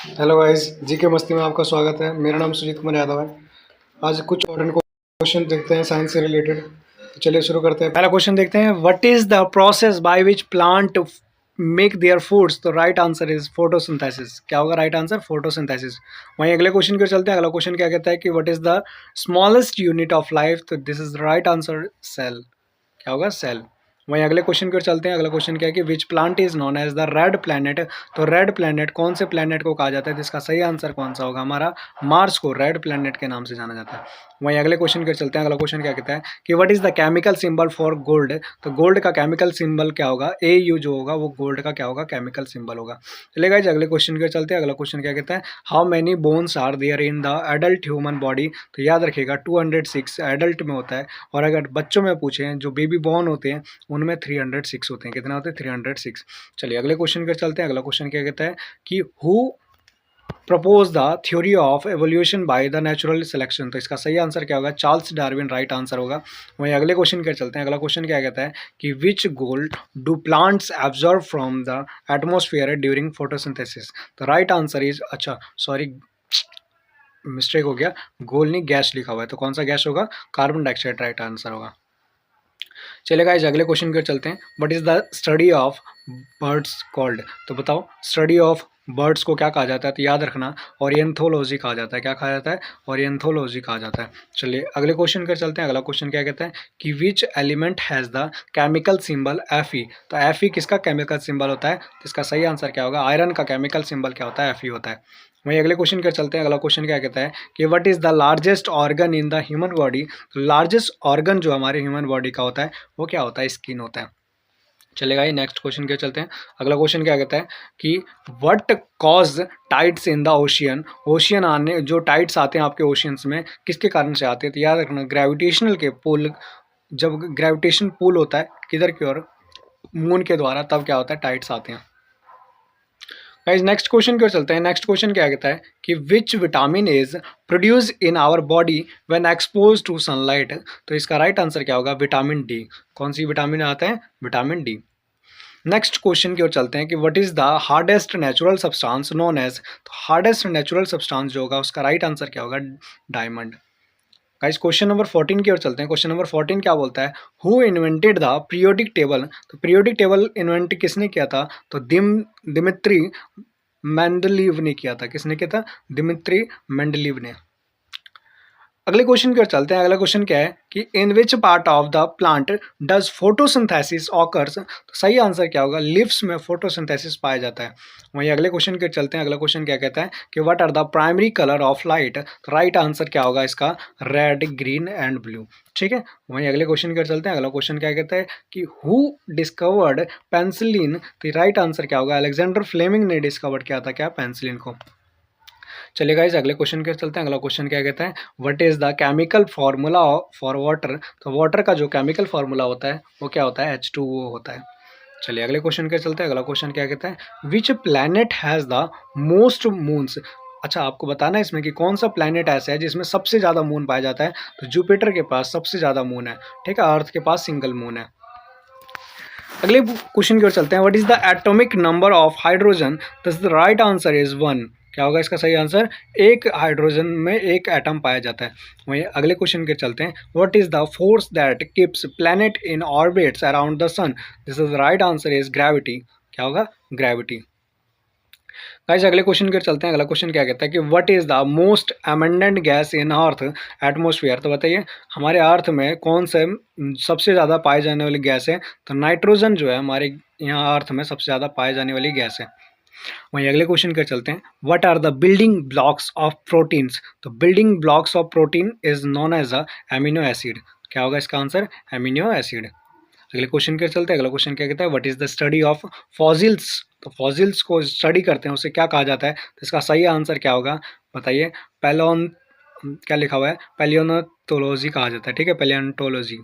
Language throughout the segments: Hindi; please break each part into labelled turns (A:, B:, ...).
A: हेलो गाइस, जीके मस्ती में आपका स्वागत है। मेरा नाम सुजीत कुमार यादव है। आज कुछ इम्पोर्टेंट क्वेश्चन देखते हैं साइंस से रिलेटेड। तो चलिए शुरू करते हैं। पहला क्वेश्चन देखते हैं, what is the process by which plant make their foods. तो राइट आंसर इज फोटोसिंथेसिस। क्या होगा राइट आंसर? फोटोसिंथेसिस। वहीं अगले क्वेश्चन की ओर चलते हैं। अगला क्वेश्चन क्या कहता है कि what is the smallest unit of life. तो this is right answer, cell. क्या होगा? सेल। वहीं अगले क्वेश्चन की ओर चलते हैं। अगला क्वेश्चन क्या है कि which plant is known as the red planet. तो रेड प्लैनेट कौन से प्लैनेट को कहा जाता है? जिसका सही आंसर कौन सा होगा? हमारा मार्स को रेड प्लैनेट के नाम से जाना जाता है। वहीं अगले क्वेश्चन की ओर चलते हैं। अगला क्वेश्चन क्या कहता है कि what is the chemical symbol for gold. तो गोल्ड का केमिकल सिंबल क्या होगा? AU जो होगा वो गोल्ड का क्या होगा? केमिकल सिंबल होगा। चलिए गाइस अगले क्वेश्चन की ओर चलते हैं। अगला क्वेश्चन क्या कहता है, how many bones are there in the adult human body. तो याद रखिएगा 206 एडल्ट में होता है, और अगर बच्चों में पूछें जो बेबी बॉर्न होते हैं उनमें 306 होते हैं। कितना होते हैं? 306। चलिए अगले क्वेश्चन पर चलते हैं। अगला क्वेश्चन क्या कहता है कि who propose the theory of evolution by the natural selection. तो इसका सही आंसर क्या होगा? चार्ल्स डार्विन राइट आंसर होगा। वहीं अगले क्वेश्चन पर चलते हैं। अगला क्वेश्चन क्या कहता है कि which gold do plants absorb from the atmosphere during photosynthesis. तो राइट आंसर इज, अच्छा सॉरी मिस्टेक हो गया, गोल नहीं गैस लिखा हुआ है। तो कौन सा गैस होगा? कार्बन डाइऑक्साइड राइट आंसर होगा। चलिए गाइस अगले क्वेश्चन पर चलते हैं। What is the study of birds called. तो बताओ स्टडी ऑफ बर्ड्स को क्या कहा जाता है? तो याद रखना ओरिएंथोलॉजी कहा जाता है। क्या कहा जाता है? ओरिएंथोलॉजी कहा जाता है। चलिए अगले क्वेश्चन पर चलते हैं। अगला क्वेश्चन क्या कहता है कि which element has the chemical symbol Fe। तो Fe किसका केमिकल सिंबल होता है? तो इसका सही आंसर क्या होगा? आयरन का केमिकल सिंबल क्या होता है? Fe होता है। वहीं अगले क्वेश्चन पर चलते हैं। अगला क्वेश्चन क्या कहता है कि what is the largest organ in the human body. तो लार्जेस्ट ऑर्गन जो हमारे ह्यूमन बॉडी का होता है वो क्या होता है? स्किन होता है। चलेगा ये नेक्स्ट क्वेश्चन क्या चलते हैं। अगला क्वेश्चन क्या कहता है कि what cause tides in the ocean. Ocean आने, जो टाइड्स आते हैं आपके ओशियंस में, किसके कारण से आते हैं? तो याद रखना ग्रेविटेशनल के पुल, जब ग्रेविटेशन पुल होता है किधर की ओर? मून के द्वारा, तब क्या होता है? टाइड्स आते हैं। गाइस नेक्स्ट क्वेश्चन की ओर चलते हैं। नेक्स्ट क्वेश्चन क्या कहता है कि which vitamin is produce in our body when expose to sunlight. तो इसका राइट आंसर क्या होगा? Vitamin D. कौन सी विटामिन आता है? Vitamin D. नेक्स्ट क्वेश्चन की ओर चलते हैं कि what is the hardest natural substance known as. तो हार्डेस्ट नेचुरल सब्सटेंस जो होगा उसका राइट आंसर क्या होगा? डायमंड। गाइस क्वेश्चन नंबर 14 की ओर चलते हैं। क्वेश्चन नंबर 14 क्या बोलता है, who invented the periodic table. तो पीरियोडिक टेबल इन्वेंट किसने किया था? तो दिमित्री मेंडलीव ने किया था। किसने किया था? दिमित्री मेंडलीव ने। अगले क्वेश्चन की ओर चलते हैं। अगला क्वेश्चन क्या है कि in which part of the plant does photosynthesis occurs. तो सही आंसर क्या होगा? लीव्स में फोटोसिंथेसिस पाया जाता है। वहीं अगले क्वेश्चन की ओर चलते हैं। अगला क्वेश्चन क्या कहता है कि what are the primary colour of light. तो राइट आंसर क्या होगा इसका? Red, green and blue. ठीक है। वहीं अगले क्वेश्चन की ओर चलते हैं। अगला क्वेश्चन क्या कहता है कि हु डिस्कवर्ड पेंसिलिन। तो राइट आंसर क्या होगा? अलेक्जेंडर फ्लेमिंग ने डिस्कवर्ड किया था क्या? पेंसिलिन को। चलिए गाइस अगले क्वेश्चन के चलते हैं। अगला क्वेश्चन क्या कहता है, what is the chemical formula for water. तो वाटर का जो केमिकल फार्मूला होता है वो क्या होता है? H2O होता है। चलिए अगले क्वेश्चन के चलते हैं। अगला क्वेश्चन क्या कहता है, which planet has the most moons. अच्छा आपको बताना है इसमें कि कौन सा प्लैनेट ऐसा है जिसमें सबसे ज़्यादा मून पाया जाता है। तो जुपिटर के पास सबसे ज़्यादा मून है। ठीक है। अर्थ के पास सिंगल मून है। अगले क्वेश्चन की ओर चलते हैं। What is the atomic number of hydrogen. The right answer is 1। क्या होगा इसका सही आंसर? एक हाइड्रोजन में एक एटम पाया जाता है। वहीं अगले क्वेश्चन के चलते हैं। What is the force that keeps planet in orbits around the sun. This is right answer is gravity. क्या होगा? ग्रेविटी। गाइस अगले क्वेश्चन के चलते हैं। अगला क्वेश्चन क्या कहता है कि what is the most abundant gas in earth atmosphere. तो बताइए हमारे अर्थ में कौन से सबसे ज़्यादा पाए जाने वाली गैस है। तो नाइट्रोजन जो है हमारे यहाँ अर्थ में सबसे ज़्यादा पाए जाने वाली गैस है। वहीं अगले क्वेश्चन के चलते हैं। What are the building blocks of proteins. तो building blocks of protein is known as a amino acid. क्या होगा इसका आंसर? Amino acid. अगले क्वेश्चन के चलते हैं। अगला क्वेश्चन क्या कहता है, what is the study of fossils. तो फॉसिल्स को स्टडी करते हैं उसे क्या कहा जाता है। तो इसका सही आंसर क्या होगा बताइए? पैलोन, क्या लिखा हुआ है? पैलियोनोटोलॉजी कहा जाता है। ठीक है, पैलियोनटोलॉजी।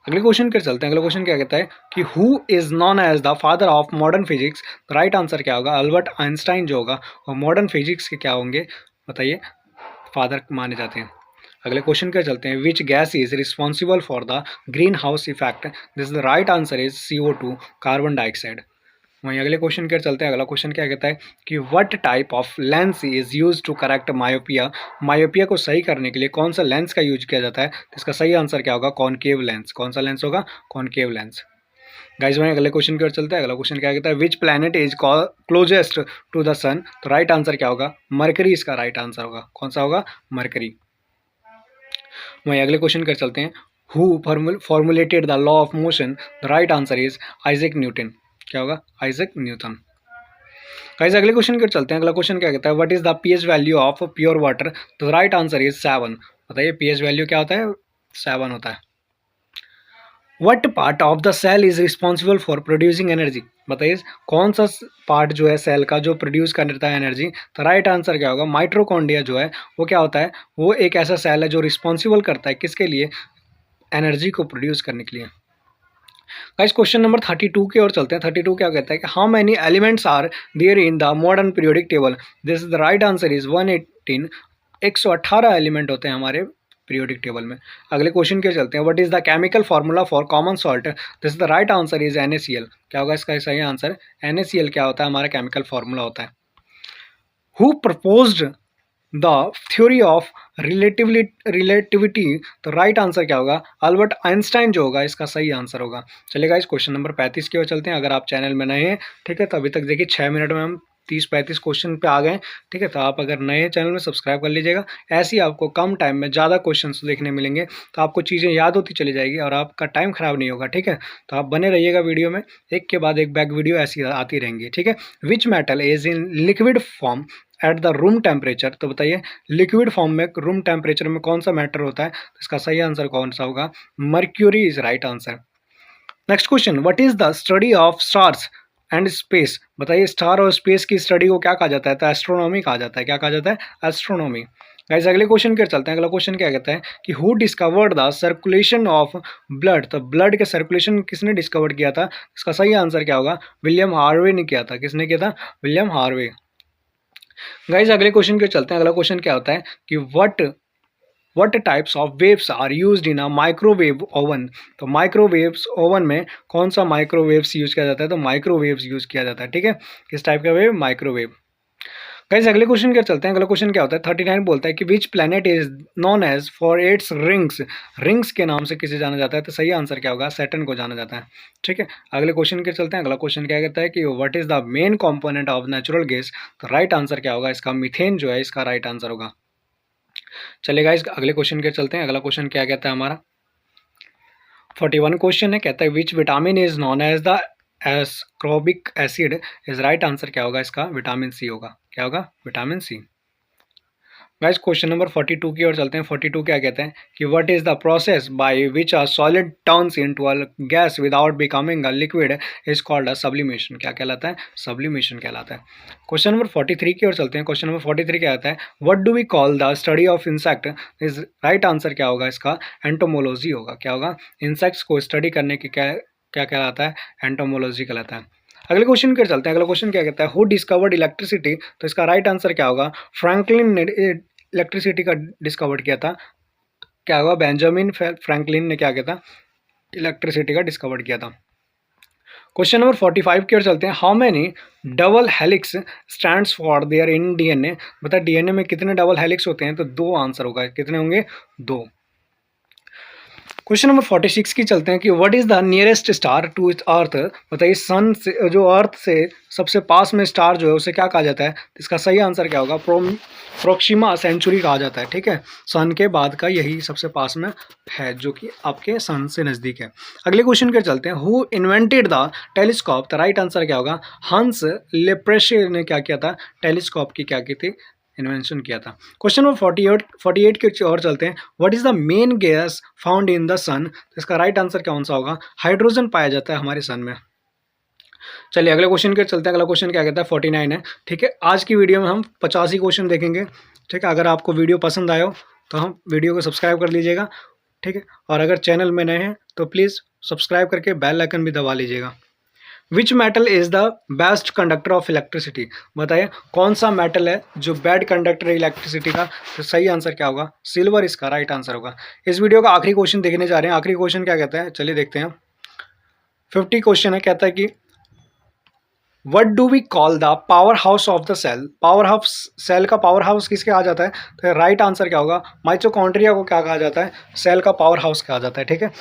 A: अगले क्वेश्चन के चलते हैं। अगला क्वेश्चन क्या कहता है कि who is known as the father of modern physics. Right answer क्या होगा? अल्बर्ट आइंस्टाइन जो होगा और मॉडर्न फिजिक्स के क्या होंगे बताइए? फादर माने जाते हैं। अगले क्वेश्चन के चलते हैं। Which gas is responsible for the green house effect. This the right answer is CO2, carbon dioxide. वहीं अगले क्वेश्चन के चलते हैं। अगला क्वेश्चन क्या कहता है कि what type of lens is use to correct myopia. Myopia को सही करने के लिए कौन सा लेंस का यूज किया जाता है, तो इसका सही आंसर क्या होगा, कॉनकेव लेंस। कौन सा लेंस होगा, कॉनकेव लेंस। गाइस वहीं अगले क्वेश्चन की ओर चलते हैं। अगला क्वेश्चन क्या कहता है which planet is closest to the sun. तो राइट आंसर क्या होगा, मरकरी इसका राइट आंसर होगा। कौन सा होगा, मरकरी। वहीं अगले क्वेश्चन कर चलते हैं। Who formulated the law of motion. The right answer is Isaac Newton. क्या होगा, आइजैक न्यूटन। गाइस अगले क्वेश्चन कर चलते हैं। अगला क्वेश्चन क्या कहता है what is the pH value of pure water. तो राइट आंसर इज 7। बताइए पीएच वैल्यू क्या होता है, 7 होता है। What part of the cell is responsible for producing energy. बताइए कौन सा पार्ट जो है सेल का जो प्रोड्यूस करता है एनर्जी। तो राइट आंसर क्या होगा, माइट्रोकॉन्ड्रिया जो है वो क्या होता है, वो एक ऐसा सेल है जो रिस्पॉन्सिबल करता है किसके लिए, एनर्जी को प्रोड्यूस करने के लिए। गाइस क्वेश्चन नंबर 32 की ओर चलते हैं। 32 क्या कहता है कि how many elements are there in the modern periodic table. This is the right answer is 118। 118 element होते हैं हमारे पीरियोडिक टेबल में। अगले क्वेश्चन के चलते हैं। What is the chemical formula for common salt. This is the right answer is NaCl। क्या होगा इसका सही आंसर, NaCl क्या होता है, हमारा केमिकल फार्मूला होता है। Who proposed the theory of relativity. तो राइट आंसर क्या होगा, अल्बर्ट आइंस्टाइन जो होगा इसका सही आंसर होगा। चलिएगा इस क्वेश्चन नंबर 35 की ओर चलते हैं। अगर आप चैनल में नए हैं, ठीक है, तो अभी तक देखिए 6 मिनट में हम 30-35 क्वेश्चन पे आ गए, ठीक है। तो आप अगर नए चैनल में सब्सक्राइब कर लीजिएगा, ऐसे ही आपको कम टाइम में ज़्यादा क्वेश्चंस देखने मिलेंगे, तो आपको चीज़ें याद होती चली जाएगी और आपका टाइम खराब नहीं होगा, ठीक है। तो आप बने रहिएगा वीडियो में, एक के बाद एक बैक वीडियो ऐसी आती रहेंगी, ठीक है। Which metal is in liquid form at the room temperature. तो बताइए लिक्विड फॉर्म में रूम टेम्परेचर में कौन सा मैटर होता है, तो इसका सही आंसर कौन सा होगा, mercury is right answer. Next question, what is the study of stars and space. बताइए स्टार और स्पेस की स्टडी को क्या कहा जाता है, तो एस्ट्रोनॉमी कहा जाता है। क्या कहा जाता है, एस्ट्रोनॉमी। गाइस अगले क्वेश्चन के चलते हैं। अगला क्वेश्चन क्या कहता है कि who discovered the circulation of blood. तो ब्लड के सर्कुलेशन किसने डिस्कवर किया था, इसका सही आंसर क्या होगा, विलियम हार्वे ने किया था। किसने किया था, विलियम हार्वे। गाइज अगले क्वेश्चन के चलते हैं। अगला क्वेश्चन क्या होता है कि what types of waves are used in a microwave oven. तो माइक्रोवेव्स ओवन में कौन सा माइक्रोवेव्स यूज किया जाता है, तो माइक्रोवेव्स यूज किया जाता है, ठीक है। किस टाइप का वेव, माइक्रोवेव। गाइज अगले क्वेश्चन क्या चलते हैं। अगला क्वेश्चन क्या होता है, 39 बोलता है कि which planet is known as for its rings. Rings के नाम से किसे जाना जाता है, तो सही आंसर क्या होगा, सैटर्न को जाना जाता है, ठीक है। अगले क्वेश्चन के चलते हैं। अगला क्वेश्चन क्या कहता है कि what is the main component of natural gas. तो राइट आंसर क्या होगा, इसका मीथेन जो है इसका राइट आंसर होगा। चलेगा इस अगले क्वेश्चन के चलते हैं। अगला क्वेश्चन क्या कहता है हमारा, 41 क्वेश्चन है, कहता है which vitamin is known as the ascorbic acid. Is right answer क्या होगा, इसका विटामिन सी होगा। क्या होगा, vitamin C. Guys question number 42 की ओर चलते हैं। 42 क्या कहते हैं कि what is the process by which a solid turns into a gas without becoming a liquid is called a sublimation. क्या कहलाता है, सब्लिमेशन कहलाता है। क्वेश्चन नंबर 43 की ओर चलते हैं। क्वेश्चन नंबर 43 क्या कहता है, what do we call the study of insect. Is right answer क्या होगा, इसका एंटोमोलॉजी होगा। क्या होगा, इंसेक्ट्स को स्टडी करने की क्या क्या कहलाता है, एंटोमोलॉजी कहलाता है। अगले क्वेश्चन के चलते हैं। अगला क्वेश्चन क्या कहता है, हु डिस्कवर्ड इलेक्ट्रिसिटी। तो इसका राइट आंसर क्या होगा, फ्रैंकलिन ने इलेक्ट्रिसिटी का डिस्कवर किया था। क्या होगा, बेंजामिन फ्रैंकलिन ने क्या किया था, इलेक्ट्रिसिटी का डिस्कवर किया था। क्वेश्चन नंबर 45 की ओर चलते हैं। How many double helix stands for there in DNA. बता डीएनए में कितने डबल हेलिक्स होते हैं, तो 2 आंसर होगा। कितने होंगे, 2। क्वेश्चन नंबर 46 की चलते हैं कि what is the nearest star to earth. बताइए सन से जो अर्थ से सबसे पास में स्टार जो है उसे क्या कहा जाता है, इसका सही आंसर क्या होगा, प्रोक्सिमा सेंचुरी कहा जाता है, ठीक है। सन के बाद का यही सबसे पास में है जो कि आपके सन से नज़दीक है। अगले क्वेश्चन के चलते हैं। Who invented the telescope. तो राइट आंसर क्या होगा, हंस लेप्रेशे ने क्या किया था, टेलीस्कोप की क्या की थी, इन्वेंशन किया था। क्वेश्चन नंबर 48 के और चलते हैं। What is the main gas found in the sun. इसका राइट आंसर कौन सा होगा, हाइड्रोजन पाया जाता है हमारे सन में। चलिए अगले क्वेश्चन के चलते हैं। अगला क्वेश्चन क्या कहता है, 49 है, ठीक है। आज की वीडियो में हम 85 क्वेश्चन देखेंगे, ठीक है। अगर आपको वीडियो पसंद आयो तो हम वीडियो को सब्सक्राइब कर लीजिएगा, ठीक है। और अगर चैनल में नए हैं तो प्लीज़ सब्सक्राइब करके बेल आइकन भी दबा लीजिएगा। Which metal is the best conductor of electricity. बताइए कौन सा मेटल है जो बेड कंडक्टर है इलेक्ट्रिसिटी का, तो सही आंसर क्या होगा, सिल्वर इसका राइट आंसर होगा। इस वीडियो का आखिरी क्वेश्चन देखने जा रहे हैं। आखिरी क्वेश्चन क्या कहता है, चलिए देखते हैं। 50 क्वेश्चन है, कहता है कि what do we call the power house of the cell? Power house, cell का पावर हाउस किसके कहा जाता है? तो राइट आंसर क्या होगा? माइटोकॉन्ड्रिया को क्या कहा जाता है? सेल का पावर हाउस कहा जाता है, ठीक है।